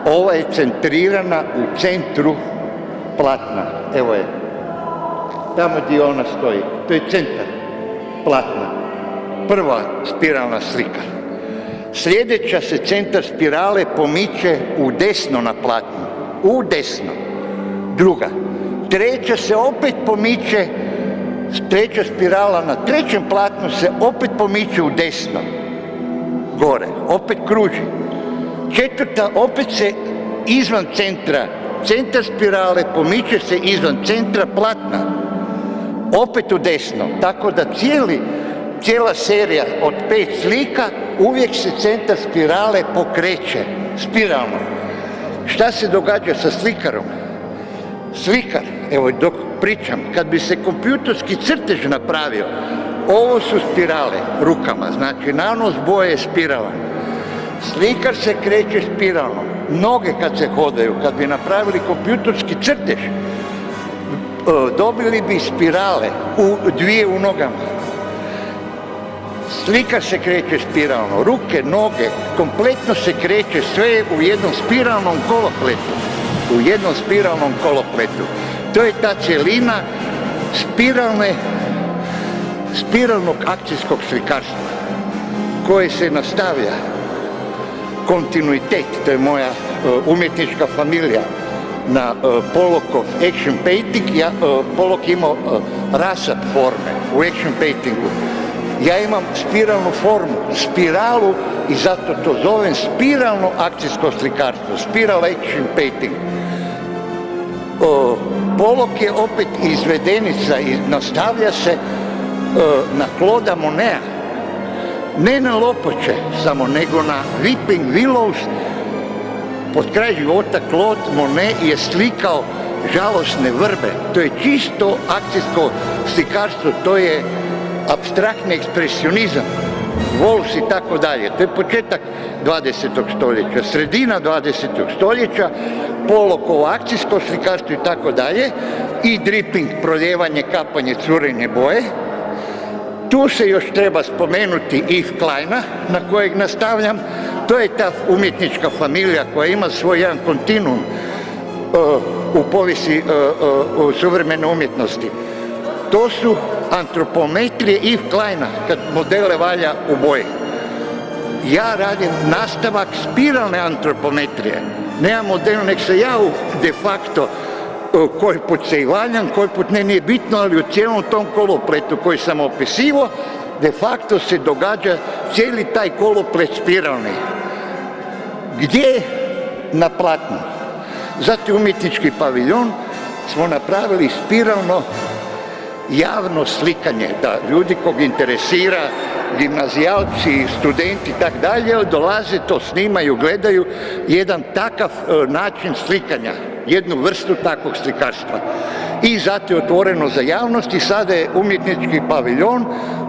Ova je centrirana u centru platna. Evo je. Tamo gdje ona stoji. To je centar platna. Prva spiralna slika. Sljedeća se centar spirale pomiče u desno na platnu. U desno. Druga. Treća se opet pomiče, treća spirala na trećem platnu se opet pomiče u desno. Gore. Opet kruži. Četvrta opet se izvan centra. Centar spirale pomiče se izvan centra platna. Opet u desno. Tako da cijela serija od 5 slika uvijek se centar spirale pokreće. Spiralno. Šta se događa sa slikarom? Slikar, evo dok pričam, kad bi se kompjutorski crtež napravio, ovo su spirale rukama, znači nanos boje je spiralan. Slikar se kreće spiralno. Noge kad se hodaju, kad bi napravili kompjutorski crtež, dobili bi spirale dvije u nogama. Slikar se kreće spiralno, ruke, noge, kompletno se kreće sve u jednom spiralnom kolopletu. U jednom spiralnom kolopletu. To je ta cjelina spiralnog akcijskog slikarstva koje se nastavlja. Kontinuitet, to je moja umjetnička familija. Na Pollockov action painting, Pollock imao rasap forme u action paintingu. Ja imam spiralnu formu, spiralu i zato to zovem spiralno akcijsko slikarstvo, spiral action painting. Pollock je opet izvedenica i nastavlja se na Claudea Moneta. Ne na Lopoče samo, nego na Weeping Willows. Pod kraj života Claude Monet je slikao žalosne vrbe. To je čisto akcijsko slikarstvo, to je apstraktni ekspresionizam, Walsh i tako dalje. To je početak 20. stoljeća, sredina 20. stoljeća, Pollockovo akcijsko slikarstvo i tako dalje, i dripping, proljevanje, kapanje, curenje boje. Tu se još treba spomenuti Yves Kleina, na kojeg nastavljam. To je ta umjetnička familija koja ima svoj jedan kontinuum u povijesti suvremene umjetnosti. To su antropometrije Yves Kleina, kad modele valja u boji. Ja radim nastavak spiralne antropometrije. Nema modela, nek se ja de facto koji put se i valjam, koji put ne, nije bitno, ali u cijelom tom kolopletu koji sam opisivo, de facto se događa cijeli taj koloplet spiralni. Gdje? Na platnu. Zato umjetnički paviljon smo napravili spiralno javno slikanje, da ljudi kog interesira, gimnazijalci, studenti i tako dalje, dolaze, to snimaju, gledaju, jedan takav način slikanja, jednu vrstu takvog slikarstva. I zato je otvoreno za javnost i sada je umjetnički paviljon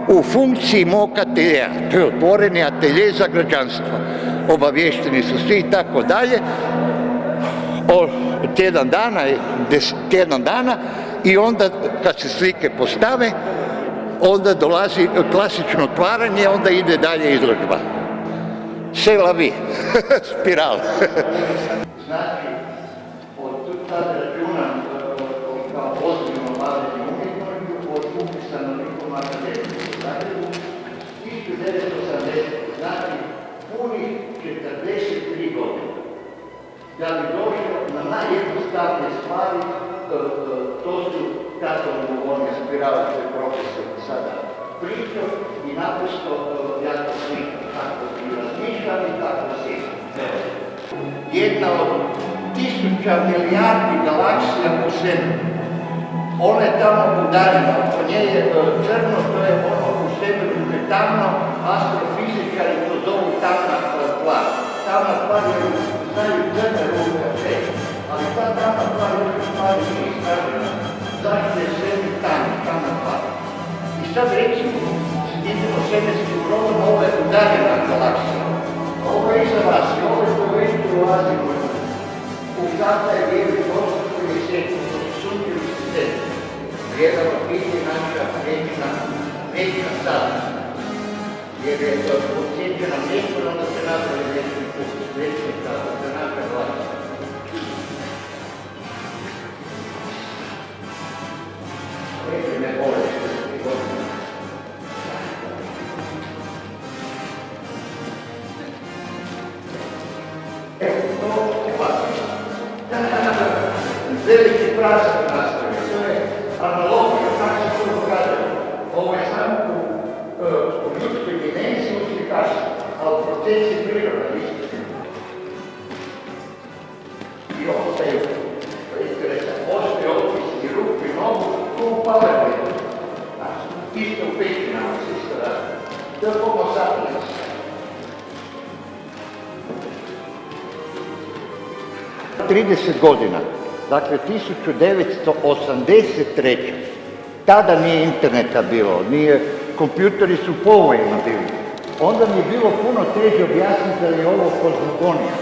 u funkciji mog ateljeja. To je otvoreni atelje za građanstvo. Obavješteni su svi i tako dalje. Tjedan dana i onda kad se slike postave, onda dolazi klasično otvaranje, onda ide dalje izložba. C'est la vie. Spiral. Znači, od tu sad računam kao ozbiljno bavljenje umjetnošću, od upisa na Likovnu akademiju u Zagrebu, 1980, znači punih 43 godine. Da bi došlo na najjednostavnije stvari, to su kako govorio spirala, što je profesor sada pričao, i naprosto ja to slikam, tako i razmišljam i tako slikam. Jedna od 1000 milijardi galaksija u svemiru. Ona je tamo udarena, oko nje je crno, to je ono u svemiru je tamno, astrofizičari to zovu tamna tvar. Tamna tvar je, znaju crne ruke, ali ta tamna tvar je stvari nije istražena. Zašto je svemir tamna tvar? I sad recimo, idemo svemirskim brodom, ovo je udarena galaksija. Ovo je iza vas i ovo je to već ulazimo u zata je lijevi prostor koji je sjetno, to su sunčevi sistemi. Vjerano biti naša večna sada. Jer je podsjećena mjesto, onda se napravi večni put, večni sada, za naša vlast. Evo, to ovako. Veliki prazak nastavio, to je analogija, kako se to događalo. Ovo je samo u ljudskoj dimenziji uslikašta, a u procesi priroda isto. I ostaju, to je interesant, postoje opis i ruku i nogu, tu u Paleolitu. Isto u pećinama se isto radi. To je homo sapiens. ...30 godina, dakle 1983. Tada nije interneta bilo, kompjuteri su povojima bili. Onda mi je bilo puno teže objasniti da je ovo kozmogonija.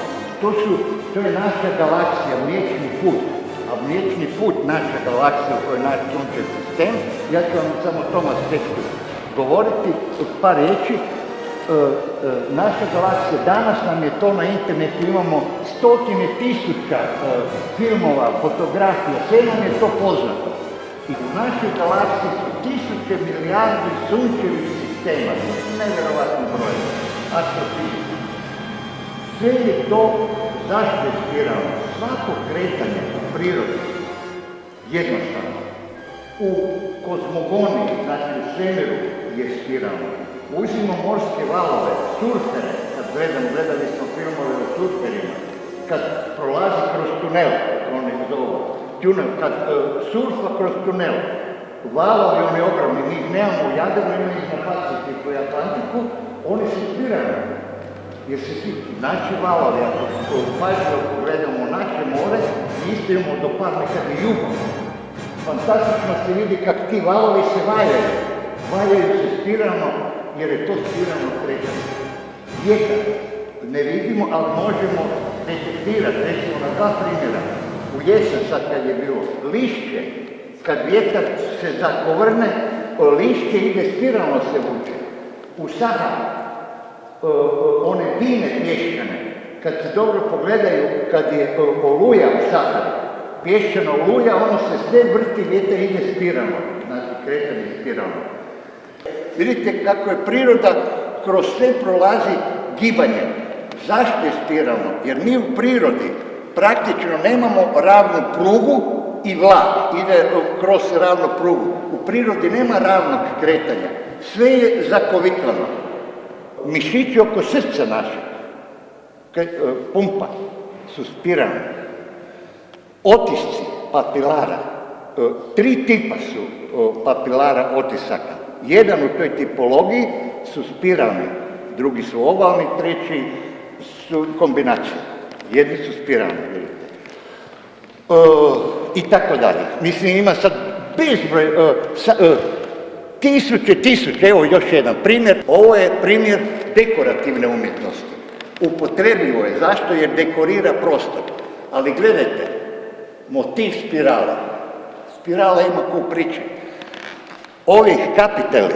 To je naša galaksija, Mliječni put. A Mliječni put, naša galaksija u kojoj je naš sunčev sistem, ja ću vam samo o tom aspektu govoriti par riječi. Naša galaksija, danas nam je to na internetu, imamo stotine tisuća filmova, fotografija, sve nam je to poznato. I u našoj galaksiji su tisuće milijardi sunčevih sistema, nevjerovatno broj, astrofizika. Sve je to zašto je spiralno? Svako kretanje u prirodi, jednostavno, u kozmogoniji, znači u svemiru, je spiralno. Uzmimo morske valove, surfere, kad gledali smo filmove o surferima, kad prolazi kroz tunel, oni zovu, kad surfa kroz tunel, valovi oni ogromni, mi ih nemamo u Jadranu, imamo ih na Pacifiku i Atlantiku, oni su spiralni. Jer se svi naši valovi, ako pažljivo pogledamo naše more, mi isto imamo do par nekad i jugom. Fantastično se vidi kako ti valovi se valjaju. Valjaju se spiralno, jer je to spiralno kretanje. Vjetar ne vidimo, ali možemo detektirati, recimo na dva primjera. U jesen, sad kad je bilo, lišće, kad vjetar se zakovrne, lišće ide spiralno se vuče. U Sahari, one dine pješčane, kad se dobro pogledaju, kad je oluja u Sahari, pješčana oluja, ono se sve vrti, vjetar ide spiralno, znači kretanje spiralno. Vidite kako je priroda kroz sve prolazi gibanje. Zašto je spiralno? Jer mi u prirodi praktično nemamo ravnu prugu i vlak ide kroz ravnu prugu. U prirodi nema ravnog kretanja. Sve je zakovitlano. Mišići oko srca naše, pumpa, su spiralni. Otisci papilara, 3 tipa su papilara otisaka. Jedan u toj tipologiji su spiralni, drugi su ovalni, treći su kombinacije. Jedni su spiralni, vidite. I tako dalje. Mislim, ima sad bezbroj, tisuće, evo još jedan primjer. Ovo je primjer dekorativne umjetnosti. Upotrebljivo je. Zašto? Jer dekorira prostor. Ali gledajte, motiv spirala. Spirala ima ko priče. Ovih kapiteli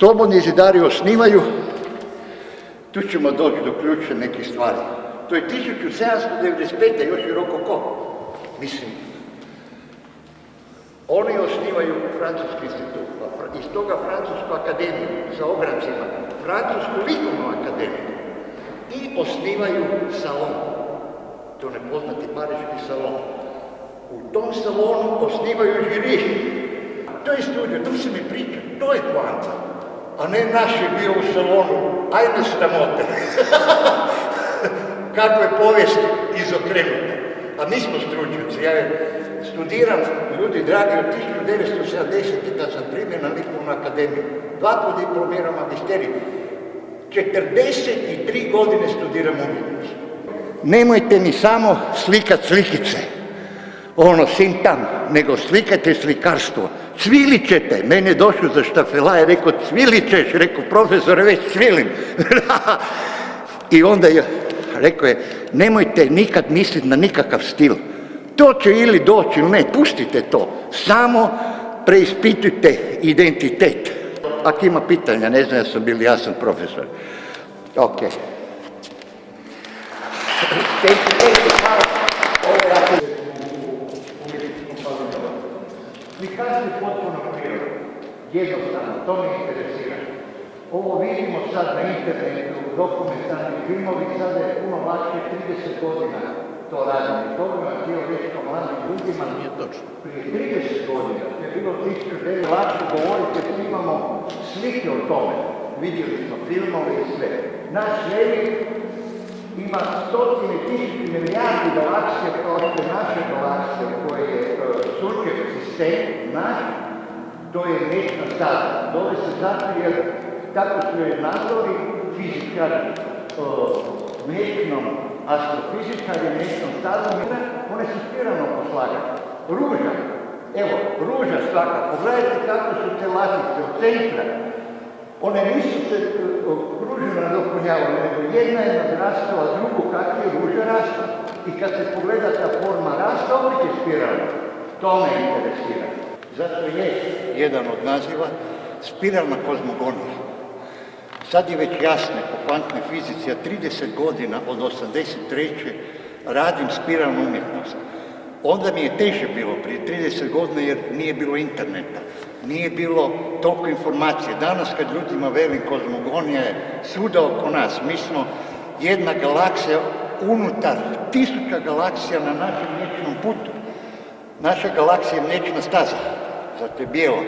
Slobodni zidari osnivaju, tu ćemo doći do ključne nekih stvari. To je 1795. još i rokoko. Mislim, oni osnivaju Francuski institut, iz toga Francusku akademiju sa ograncima, Francusku likovnu akademiju i osnivaju salon, to nepoznati pariški salon. U tom salonu osnivaju žiri. To je studio, to se mi priča, to je poanta. A ne naš je bio u salonu, ajde sramote. Kako je povijest izokrenuta. A mi smo stručnjaci. Ja studiram, ljudi dragi, od 1970. kad sam primjen na likovnu akademiju. 2 puta diplomiram magisterij. 43 godine studiram umjetnost. Nemojte mi samo slikat slikice. ono sintam, nego slikajte slikarstvo. Cvilit ćete. Meni je došao za štafela i rekao, cvilit ćeš. Rekao, profesore, već cvilim. I onda je, rekao je, nemojte nikad misliti na nikakav stil. To će ili doći ili ne, pustite to. Samo preispitujte identitet. Ako ima pitanja, ne znam, ja sam bil jasan profesor. Ok. Prikazuju potpuno prirodu. Jednostavno, to me interesira. Ovo vidimo sad na internetu, dokumentarni filmovi, sada je puno lakše, 30 godina to radimo. To bi vam htio reći kao mladim ljudima, nije točno. Prije 30 godina je bilo 1909 lakše govoriti, jer imamo slike o tome. Vidjeli smo filmove i sve. Naš svemir ima stotine tisuće milijardi galaksije, kao što je naša galaksija, koja je sunčev sistem naš, to je mječna staza. Zove se zato jer tako su je nazvali fizičari mječnom, astrofizičari mječnom stazom, one su spiralno poslagane. Ruža, evo, ruža svaka, pogledajte kako su te latice od centra. One nisu se ružno nadopunjavale, nego jedna je nadrastala drugu kako je ruža rasta. I kad se pogleda ta forma rasta, opet je spiralna. To me interesira. Zato je jedan od naziva spiralna kozmogonija. Sad je već jasno po kvantnoj fizici, ja 30 godina od 83. radim spiralnu umjetnost. Onda mi je teže bilo prije 30 godina jer nije bilo interneta, nije bilo toliko informacije. Danas kad ljudima velim kozmogonija je svuda oko nas, mi smo jedna galaksija unutar 1000 galaksija na našem mliječnom putu. Naša galaksija je mliječna staza, zato je bijela.